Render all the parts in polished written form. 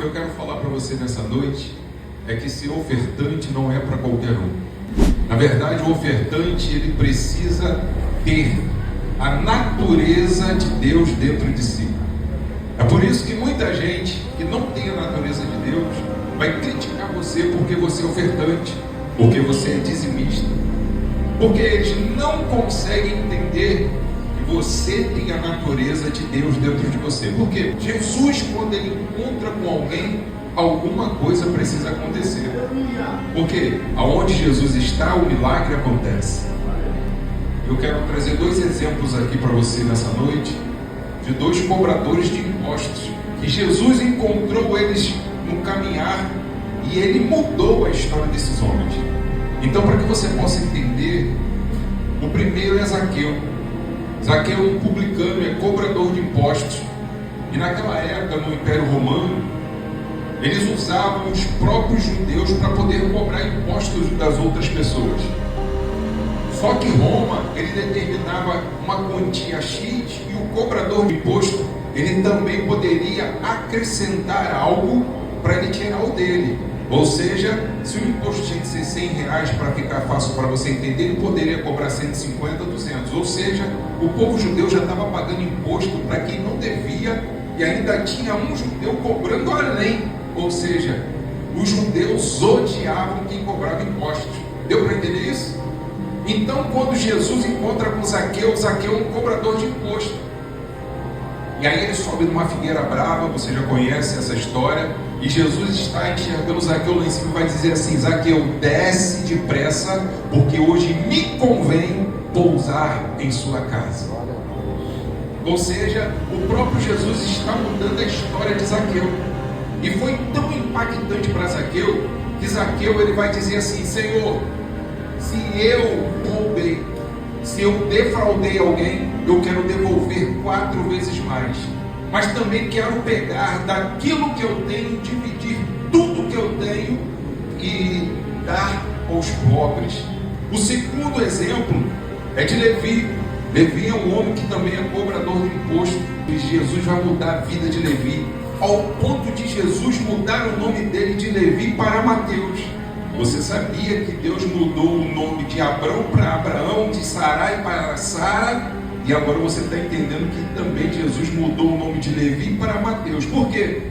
que eu quero falar para você nessa noite é que ser ofertante não é para qualquer um. Na verdade, o ofertante, ele precisa ter a natureza de Deus dentro de si. É por isso que muita gente que não tem a natureza de Deus vai criticar você porque você é ofertante, porque você é dizimista, porque eles não conseguem entender que você tem a natureza de Deus dentro de você. Porque Jesus, quando ele encontra com alguém, alguma coisa precisa acontecer. Porque aonde Jesus está, o milagre acontece. Eu quero trazer dois exemplos aqui para você nessa noite, de dois cobradores de impostos, que Jesus encontrou eles no caminhar e ele mudou a história desses homens. Então, para que você possa entender, o primeiro é Zaqueu. Zaqueu é um publicano, é cobrador de impostos. E naquela época, no Império Romano, eles usavam os próprios judeus para poder cobrar impostos das outras pessoas. Só que Roma, ele determinava uma quantia X e o cobrador de imposto, ele também poderia acrescentar algo para ele tirar o dele. Ou seja, se o imposto tinha que ser R$100 para ficar fácil para você entender, ele poderia cobrar 150, 200. Ou seja, o povo judeu já estava pagando imposto para quem não devia e ainda tinha um judeu cobrando além. Ou seja, os judeus odiavam quem cobrava impostos. Deu para entender isso? Então, quando Jesus encontra com Zaqueu, Zaqueu é um cobrador de imposto. E aí ele sobe numa figueira brava, você já conhece essa história, e Jesus está enxergando Zaqueu lá em cima e vai dizer assim: Zaqueu, desce depressa, porque hoje me convém pousar em sua casa. Ou seja, o próprio Jesus está mudando a história de Zaqueu. E foi tão impactante para Zaqueu, que Zaqueu ele vai dizer assim: Senhor, se eu roubei, se eu defraudei alguém, eu quero devolver 4 vezes mais. Mas também quero pegar daquilo que eu tenho, dividir tudo que eu tenho e dar aos pobres. O segundo exemplo é de Levi. Levi é um homem que também é cobrador de imposto. E Jesus vai mudar a vida de Levi, ao ponto de Jesus mudar o nome dele de Levi para Mateus. Você sabia que Deus mudou o nome de Abrão para Abraão, de Sarai para Sara? E agora você está entendendo que também Jesus mudou o nome de Levi para Mateus. Por quê?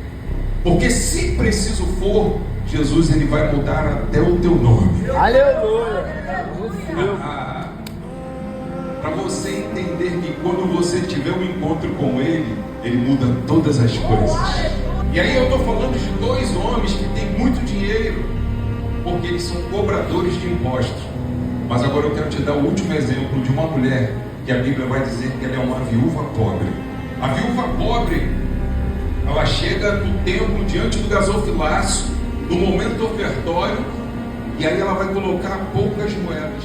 Porque se preciso for, Jesus ele vai mudar até o teu nome. Aleluia! Para você entender que quando você tiver um encontro com Ele, Ele muda todas as coisas. E aí eu estou falando de dois homens que têm muito dinheiro, porque eles são cobradores de impostos. Mas agora eu quero te dar o último exemplo de uma mulher, que a Bíblia vai dizer que ela é uma viúva pobre. A viúva pobre, ela chega no templo, diante do gasofilácio, no momento ofertório, e aí ela vai colocar poucas moedas.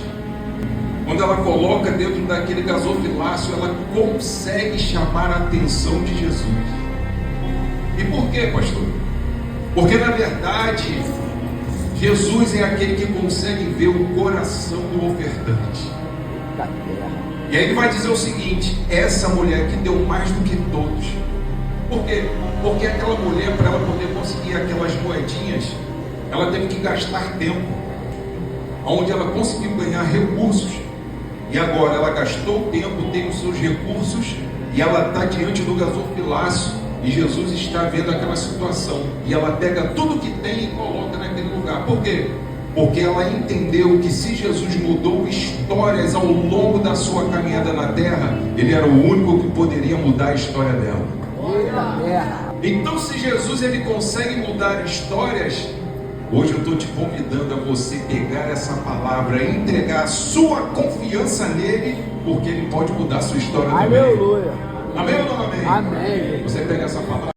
Quando ela coloca dentro daquele gasofilácio, ela consegue chamar a atenção de Jesus. E por quê, pastor? Porque na verdade, Jesus é aquele que consegue ver o coração do ofertante. E aí ele vai dizer o seguinte: essa mulher que deu mais do que todos. Por quê? Porque aquela mulher, para ela poder conseguir aquelas moedinhas, ela teve que gastar tempo, onde ela conseguiu ganhar recursos. E agora ela gastou tempo, tem os seus recursos, e ela está diante do gasofilácio, e Jesus está vendo aquela situação, e ela pega tudo que tem e coloca naquele lugar. Por quê? Porque ela entendeu que se Jesus mudou histórias ao longo da sua caminhada na terra, Ele era o único que poderia mudar a história dela. Então, se Jesus ele consegue mudar histórias, hoje eu estou te convidando a você pegar essa palavra, entregar a sua confiança nele, porque ele pode mudar a sua história também. Aleluia! Amém ou não amém? Amém! Você pega essa palavra.